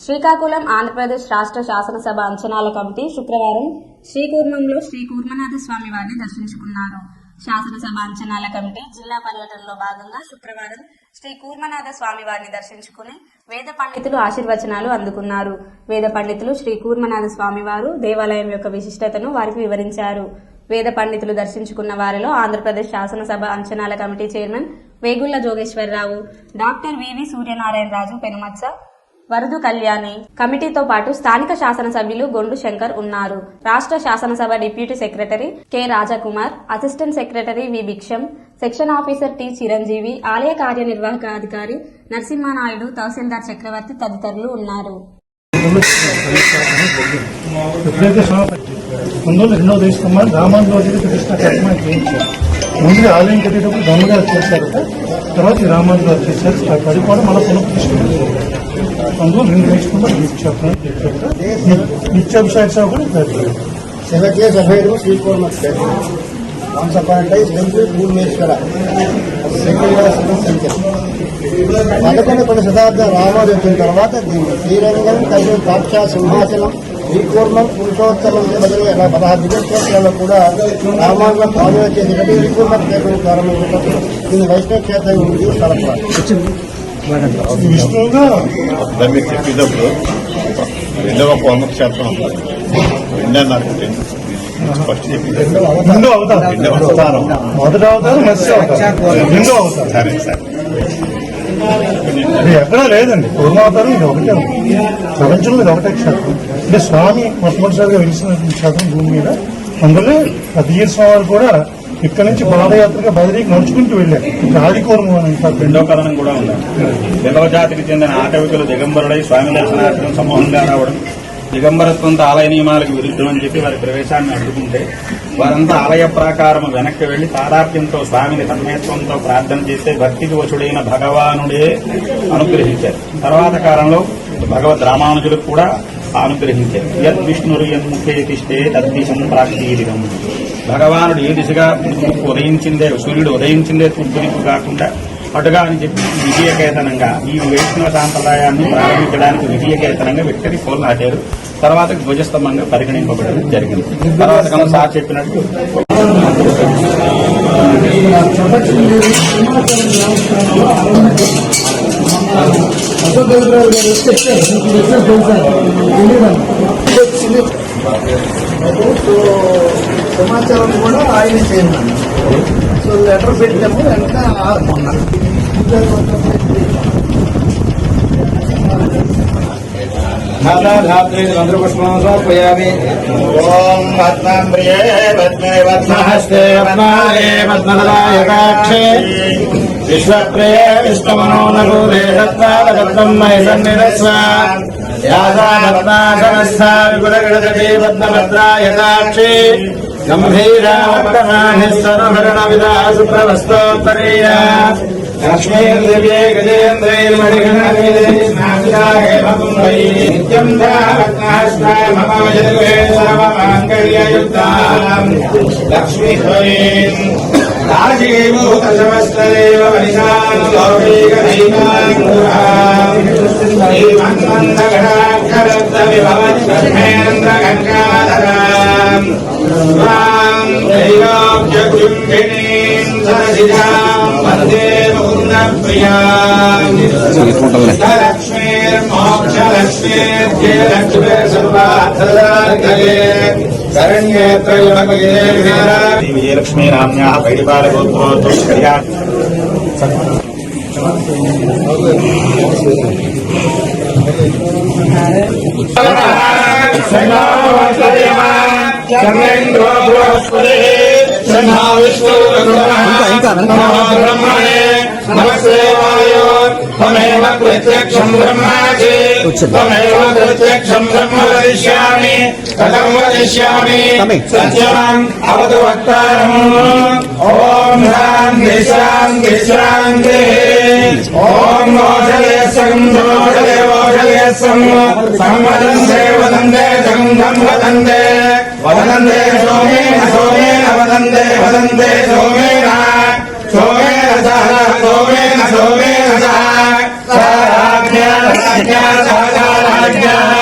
శ్రీకాకుళం ఆంధ్రప్రదేశ్ రాష్ట్ర శాసనసభ అంచనాల కమిటీ శుక్రవారం శ్రీకూర్మంలో శ్రీ కూర్మనాథ స్వామి వారిని దర్శించుకున్నారు. శాసనసభ అంచనాల కమిటీ జిల్లా పర్యటనలో భాగంగా శుక్రవారం శ్రీ కూర్మనాథ స్వామి వారిని దర్శించుకుని వేద పండితులు ఆశీర్వచనాలు అందుకున్నారు. వేద పండితులు శ్రీ కూర్మనాథ స్వామి వారు దేవాలయం యొక్క విశిష్టతను వారికి వివరించారు. వేద పండితులు దర్శించుకున్న వారిలో ఆంధ్రప్రదేశ్ శాసనసభ అంచనాల committee chairman Vegulla Jogeswara Rao, doctor V V Suryanarayana Raju Penumatsa, Varadu Kalyani, కమిటీతో పాటు స్థానిక శాసనసభ్యులు గొండు శంకర్ ఉన్నారు. రాష్ట్ర శాసనసభ deputy secretary K Rajkumar, assistant secretary V Bhiksham, section officer T Chiranjeevi, ఆలయ కార్యనిర్వాహక అధికారి నరసింహానాయుడు, తహసీల్దార్ చక్రవర్తి తదితరులు ఉన్నారు. ముందుగా ఆలయం కట్టేటప్పుడు దొంగగారు చేశారట, తర్వాత రామానుజు చేశారు. అది కూడా మళ్ళీ పునఃప్రతిష్ఠించారు. అందులో 2 వేసుకుంటారు. నిత్యాభిషేక సేవ కూడా सेवकीय सभेरू श्रीकूर्मठ once upon a time temple Bhuvneshwara సంఖ్య 11 శతాబ్దం రామాలు వచ్చిన తర్వాత దీన్ని శ్రీరంగం కలిసి సాక్షా సింహాసనం శ్రీకూర్మం పురుషోత్తమం బదులు 16 దివ్యక్షేత్రాల్లో కూడా రామానుజం పాలన చేసేటప్పుడు శ్రీకూర్మఠ క్షేత్రం ప్రారంభించినప్పుడు దీన్ని వైష్ణవ క్షేత్రం ఉంది విష్ణువుగా మీరు చెప్పేటప్పుడు 2వ పౌర్ణక్షేత్రం రెండో అవతారం, మొదటి అవతారం మత్స్య అవతారం, రెండో అవతారం. సరే సరే, ఇది ఎక్కడా లేదండి. పూర్వావతారం ఇది ఒకటే ఉంది ప్రపంచంలో. ఇది ఒకటే క్షేత్రం. అంటే స్వామి మొట్టమొదటిసారిగా వెలిసిన క్షేత్రం భూమి మీద. అందులో అధీర స్వామి కూడా ఇక్కడ నుంచి పాదయాత్రగా బదిలీకి నడుచుకుంటూ వెళ్ళారు. ఆదికూర్మం అని 2వ కథనం కూడా ఉంది. దిగవ జాతికి చెందిన ఆటవికులు దిగంబరుడై స్వామి దర్శనార్థం సమూహంగా రావడం, దిగంబరత్వంతో ఆలయ నియమాలకు విరుద్ధం అని చెప్పి వారి ప్రవేశాన్ని అడ్డుకుంటే వారంతా ఆలయ ప్రాకారం వెనక్కి వెళ్లి తాదాత్మ్యంతో స్వామిని తన్మయత్వంతో ప్రార్థన చేస్తే భక్తికి వశుడైన భగవానుడే అనుగ్రహించారు. తర్వాత కాలంలో భగవద్ రామానుజులకు కూడా అనుగ్రహించారు. యద్ విష్ణురు యన్ముఖే తిష్టే తద్దిశం ప్రాక్తీరితం. భగవానుడు ఏ దిశగా ఉదయించిందే, సూర్యుడు ఉదయించిందే తూర్పు దిక్కు కాకుండా అటుగా అని చెప్పి విజయకేతనంగా ఈ వైష్ణవ సాంప్రదాయాన్ని ప్రారంభించడానికి విజయకేతనంగా వ్యక్తిని కోల్నాటారు. తర్వాత ధ్వజస్తంభంగా పరిగణింపబడడం జరిగింది. తర్వాత కన్నా సార్ చెప్పినట్టు సమాచారం కూడా ఆయన చేయమన్నాను. సో లెటర్ పెట్టాము. వెంటనే మంత్రపుష్పం సమర్పయామి. ఓం పద్మాంబ్రియే పద్మే పద్మహస్తే పద్మాలే పద్మహదాయకాక్షే విశ్వప్రియే విష్ణుమనోనగూరే దత్తాదత్తం మై సన్నిధస్వ యాదా పద్మాసనస్థా విపులగణదే పద్మభద్రాయకాక్షే గంభీరావర్తమానిస్తనుభరణ విదాసు ప్రవస్తోత్తరీయ లక్ష్మీర్దివ్యే గజేంద్రైర్మణిగణాభిదేశనాభిదాహేమకుంభై నిత్యం ధావత్నాష్టాయ మమ జన్మే సర్వమాంగళ్యయుక్తాం లక్ష్మీహ్వరీం రాజీభూతసమస్తదేవ వనిశానులౌకీకదైవాంగురాం శ్రీమన్మందగడాక్షరద్విభవత్కర్మేంద్రగంగాధరాం స్వాం దైవాబ్జగుంభిణీం సరసిజాం వందే పూర్ణప్రియాం లక్ష్మీర్మోక్షలక్ష్మీర్జయలక్ష్మీర్సర్వార్థదాతయే విజయలక్ష్మీ నామ్యా వైడిపాలగోత్రోత్కర్యా చంద్రేంద్రో బృహస్పతి బ్రహ్మణే నమస్దేవాయో త్వమేవ ప్రత్యక్షం బ్రహ్మాసి త్వమేవ ప్రత్యక్షం బ్రహ్మ వదిష్యామి కథం వదిష్యామి సత్యం అవతు వక్తారం. ఓం శాంతి శాంతి శాంతి. ఓం ఓషధేశం ఓషధేశం సంవదంతే వదంతే సంఘం వదంతే వదంతే సోమేన సోమేన వదంతే వదంతే సోమేన సోమేన సహ సోమేన సోమేన సహ శ్రీరామచంద్రాయ